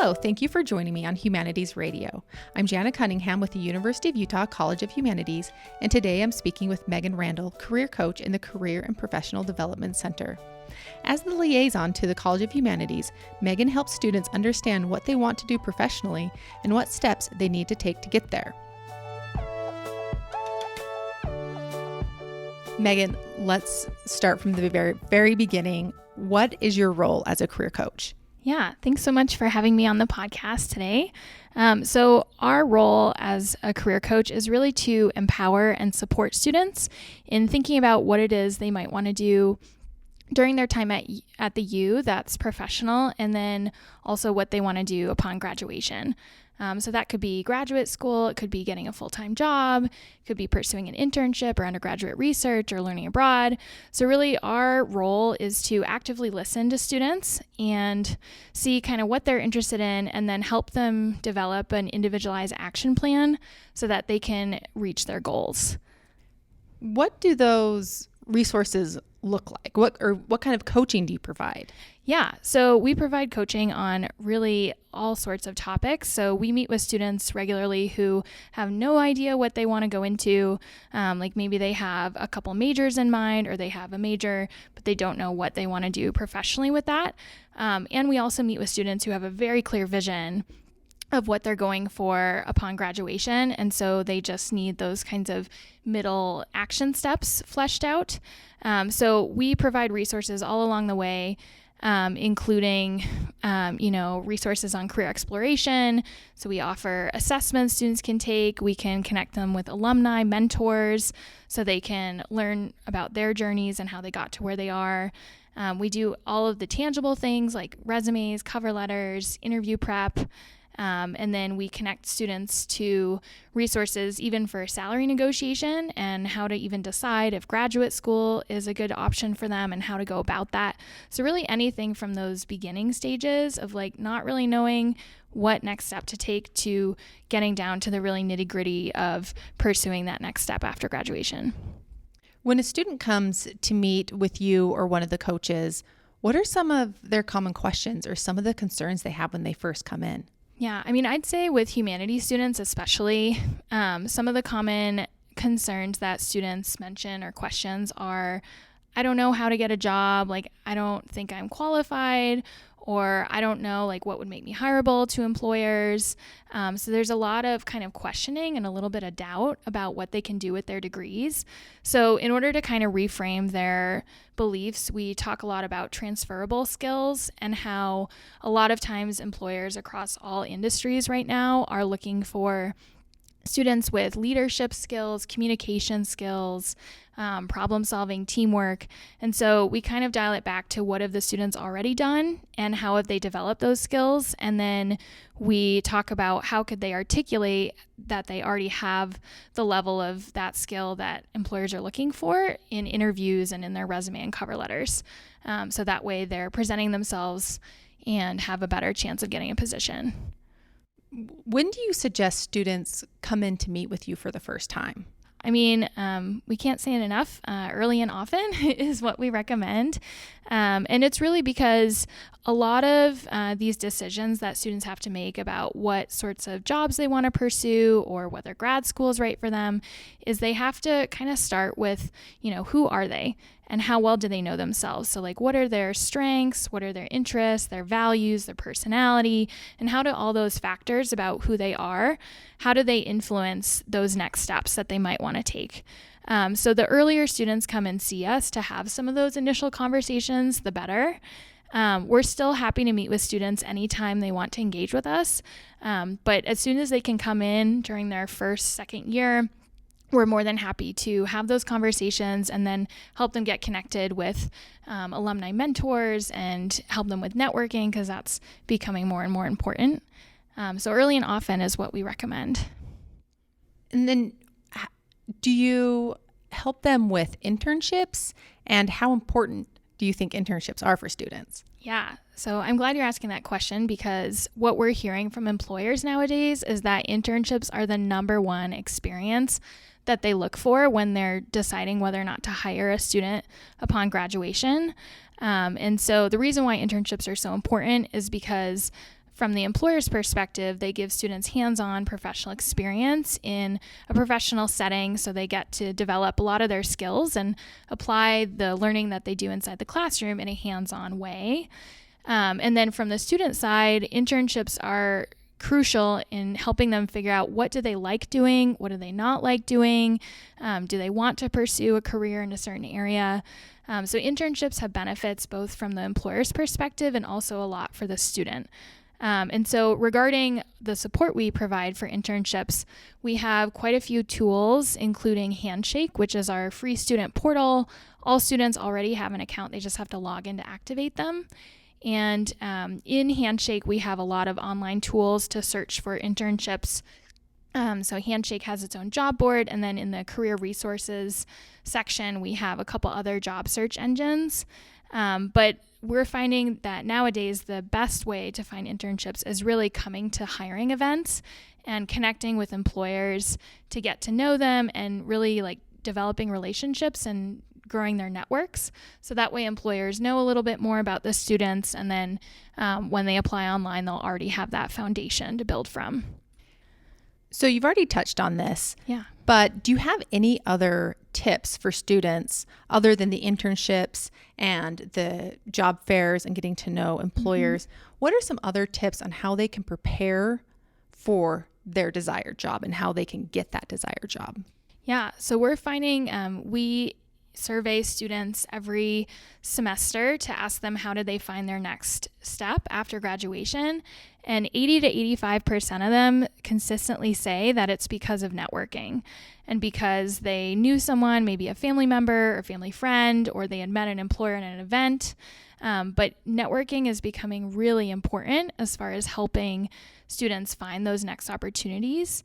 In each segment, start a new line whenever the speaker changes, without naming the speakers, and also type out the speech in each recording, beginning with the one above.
Hello, thank you for joining me on Humanities Radio. I'm Jana Cunningham with the University of Utah College of Humanities, and today I'm speaking with Megan Randall, career coach in the Career and Professional Development Center. As the liaison to the College of Humanities, Megan helps students understand what they want to do professionally and what steps they need to take to get there. Megan, let's start from the very beginning. What is your role as a career coach?
Yeah, thanks so much for having me on the podcast today. So our role as a career coach is really to empower and support students in thinking about what it is they might want to do during their time at the U that's professional, and then also what they want to do upon graduation. So that could be graduate school, it could be getting a full-time job, it could be pursuing an internship or undergraduate research or learning abroad. So really our role is to actively listen to students and see kind of what they're interested in, and then help them develop an individualized action plan so that they can reach their goals.
What do those resources look like? What kind of coaching do you provide?
Yeah, so we provide coaching on really all sorts of topics. So we meet with students regularly who have no idea what they want to go into. Like maybe they have a couple majors in mind, or they have a major, but they don't know what they want to do professionally with that. And we also meet with students who have a very clear vision of what they're going for upon graduation. And so they just need those kinds of middle action steps fleshed out. So we provide resources all along the way, including, resources on career exploration. So we offer assessments students can take. We can connect them with alumni, mentors, so they can learn about their journeys and how they got to where they are. We do all of the tangible things like resumes, cover letters, interview prep. And then we connect students to resources even for salary negotiation and how to even decide if graduate school is a good option for them and how to go about that. So really anything from those beginning stages of like not really knowing what next step to take to getting down to the really nitty gritty of pursuing that next step after graduation.
When a student comes to meet with you or one of the coaches, what are some of their common questions or some of the concerns they have when they first come in?
Yeah, I mean, I'd say with humanities students especially, some of the common concerns that students mention or questions are, I don't know how to get a job, like I don't think I'm qualified, or I don't know like what would make me hireable to employers. So there's a lot of kind of questioning and a little bit of doubt about what they can do with their degrees. So in order to kind of reframe their beliefs, we talk a lot about transferable skills and how a lot of times employers across all industries right now are looking for students with leadership skills, communication skills, problem solving, teamwork. And so we kind of dial it back to what have the students already done and how have they developed those skills. And then we talk about how could they articulate that they already have the level of that skill that employers are looking for in interviews and in their resume and cover letters. So that way they're presenting themselves and have a better chance of getting a position.
When do you suggest students come in to meet with you for the first time?
I mean, we can't say it enough. Early and often is what we recommend. And it's really because a lot of these decisions that students have to make about what sorts of jobs they want to pursue or whether grad school is right for them is they have to kind of start with, who are they and how well do they know themselves? So like, what are their strengths? What are their interests, their values, their personality, and how do all those factors about who they are, how do they influence those next steps that they might want to take? So the earlier students come and see us to have some of those initial conversations, the better. We're still happy to meet with students anytime they want to engage with us. But as soon as they can come in during their first, second year, we're more than happy to have those conversations and then help them get connected with alumni mentors and help them with networking because that's becoming more and more important. So early and often is what we recommend.
And then do you help them with internships, and how important do you think internships are for students?
Yeah, so I'm glad you're asking that question because what we're hearing from employers nowadays is that internships are the number one experience that they look for when they're deciding whether or not to hire a student upon graduation. And so the reason why internships are so important is because from the employer's perspective, they give students hands-on professional experience in a professional setting, so they get to develop a lot of their skills and apply the learning that they do inside the classroom in a hands-on way. And then from the student side, internships are crucial in helping them figure out what do they like doing, what do they not like doing, do they want to pursue a career in a certain area. So internships have benefits both from the employer's perspective and also a lot for the student. And so regarding the support we provide for internships, we have quite a few tools, including Handshake, which is our free student portal. All students already have an account. They just have to log in to activate them. And in Handshake, we have a lot of online tools to search for internships. So Handshake has its own job board, and then in the career resources section, we have a couple other job search engines. But we're finding that nowadays the best way to find internships is really coming to hiring events and connecting with employers to get to know them and really like developing relationships and growing their networks. So that way employers know a little bit more about the students, and then when they apply online, they'll already have that foundation to build from.
So you've already touched on this.
Yeah.
But do you have any other tips for students other than the internships and the job fairs and getting to know employers? What are some other tips on how they can prepare for their desired job and how they can get that desired job?
Yeah. So we're finding we survey students every semester to ask them how did they find their next step after graduation. And 80 to 85% of them consistently say that it's because of networking and because they knew someone, maybe a family member or family friend, or they had met an employer at an event. But networking is becoming really important as far as helping students find those next opportunities.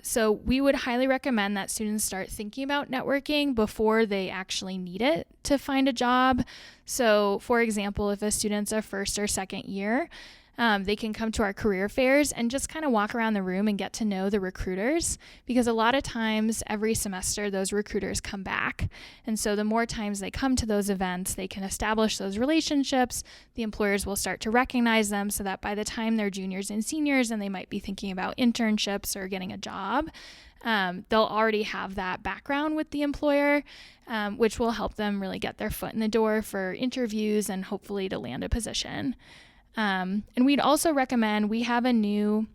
So we would highly recommend that students start thinking about networking before they actually need it to find a job. So for example, if a student's a first or second year, they can come to our career fairs and just kind of walk around the room and get to know the recruiters, because a lot of times every semester those recruiters come back. And so the more times they come to those events, they can establish those relationships. The employers will start to recognize them so that by the time they're juniors and seniors and they might be thinking about internships or getting a job, they'll already have that background with the employer, which will help them really get their foot in the door for interviews and hopefully to land a position. And we'd also recommend, we have a new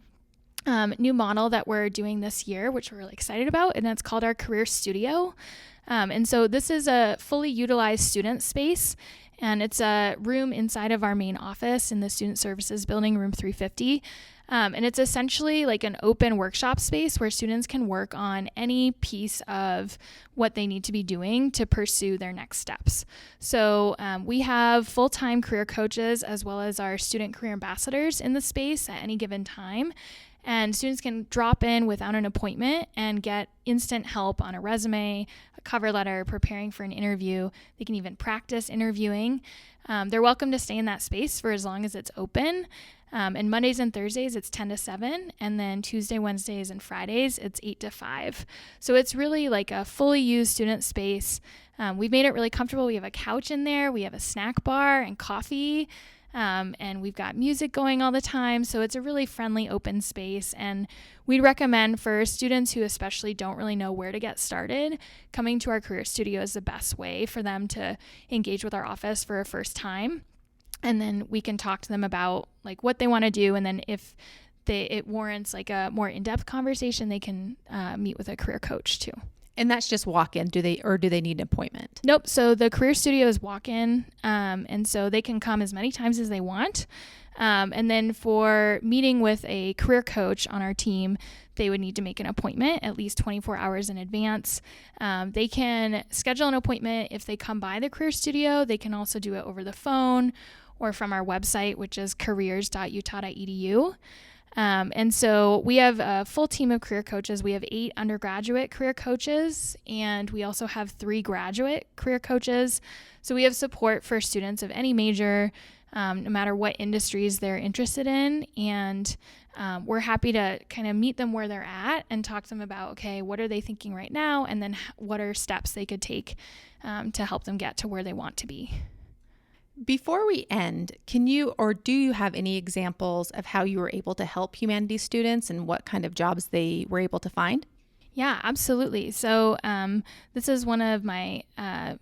model that we're doing this year, which we're really excited about, and that's called our Career Studio. And so this is a fully utilized student space, and it's a room inside of our main office in the Student Services Building, room 350. And it's essentially like an open workshop space where students can work on any piece of what they need to be doing to pursue their next steps. So we have full-time career coaches as well as our student career ambassadors in the space at any given time. And students can drop in without an appointment and get instant help on a resume, a cover letter, preparing for an interview. They can even practice interviewing. They're welcome to stay in that space for as long as it's open. And Mondays and Thursdays, it's 10 to 7. And then Tuesday, Wednesdays, and Fridays, it's 8 to 5. So it's really like a fully used student space. We've made it really comfortable. We have a couch in there. We have a snack bar and coffee. And we've got music going all the time. So it's a really friendly, open space. And we'd recommend for students who especially don't really know where to get started, coming to our Career Studio is the best way for them to engage with our office for a first time. And then we can talk to them about like what they want to do. And then if it warrants like a more in-depth conversation, they can meet with a career coach too.
And that's just walk-in, do they need an appointment?
Nope. So the Career Studio is walk-in, and so they can come as many times as they want. And then for meeting with a career coach on our team, they would need to make an appointment at least 24 hours in advance. They can schedule an appointment if they come by the Career Studio. They can also do it over the phone or from our website, which is careers.utah.edu. And so we have a full team of career coaches. We have 8 undergraduate career coaches, and we also have 3 graduate career coaches. So we have support for students of any major, no matter what industries they're interested in. And we're happy to kind of meet them where they're at and talk to them about, okay, what are they thinking right now? And then what are steps they could take to help them get to where they want to be.
Before we end, can you or do you have any examples of how you were able to help humanities students and what kind of jobs they were able to find?
Yeah, absolutely. So this is one of my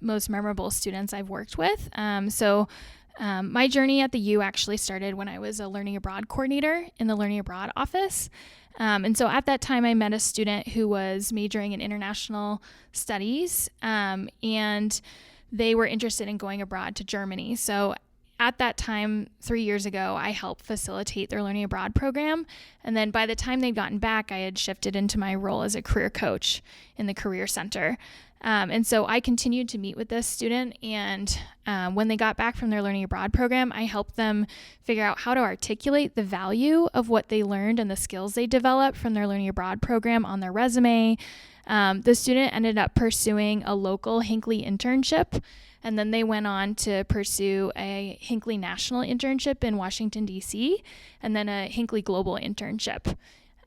most memorable students I've worked with. My journey at the U actually started when I was a learning abroad coordinator in the learning abroad office. And so at that time, I met a student who was majoring in international studies, and they were interested in going abroad to Germany. So at that time, 3 years ago, I helped facilitate their learning abroad program. And then by the time they'd gotten back, I had shifted into my role as a career coach in the Career Center. And so I continued to meet with this student. And when they got back from their learning abroad program, I helped them figure out how to articulate the value of what they learned and the skills they developed from their learning abroad program on their resume. The student ended up pursuing a local Hinckley internship, and then they went on to pursue a Hinckley national internship in Washington, D.C., and then a Hinckley global internship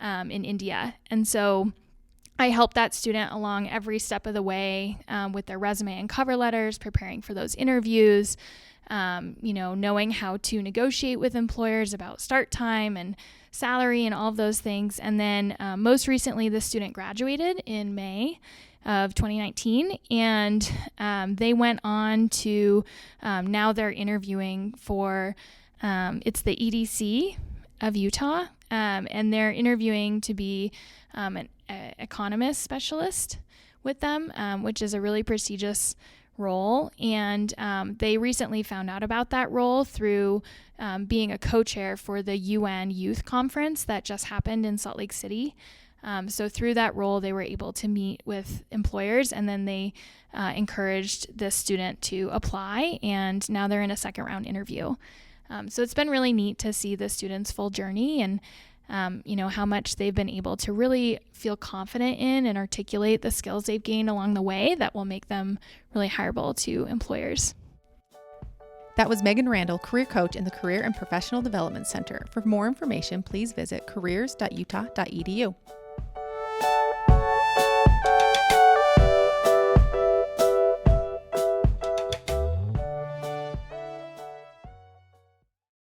in India. And so I helped that student along every step of the way with their resume and cover letters, preparing for those interviews, knowing how to negotiate with employers about start time and salary and all of those things. And then most recently, the student graduated in May of 2019, and they went on to now they're interviewing for it's the EDC of Utah, and they're interviewing to be an economist specialist with them, which is a really prestigious role. And they recently found out about that role through being a co-chair for the UN Youth Conference that just happened in Salt Lake City. So through that role, they were able to meet with employers, and then they encouraged the student to apply, and now they're in a second round interview. So it's been really neat to see the students' full journey and how much they've been able to really feel confident in and articulate the skills they've gained along the way that will make them really hireable to employers.
That was Megan Randall, career coach in the Career and Professional Development Center. For more information, please visit careers.utah.edu.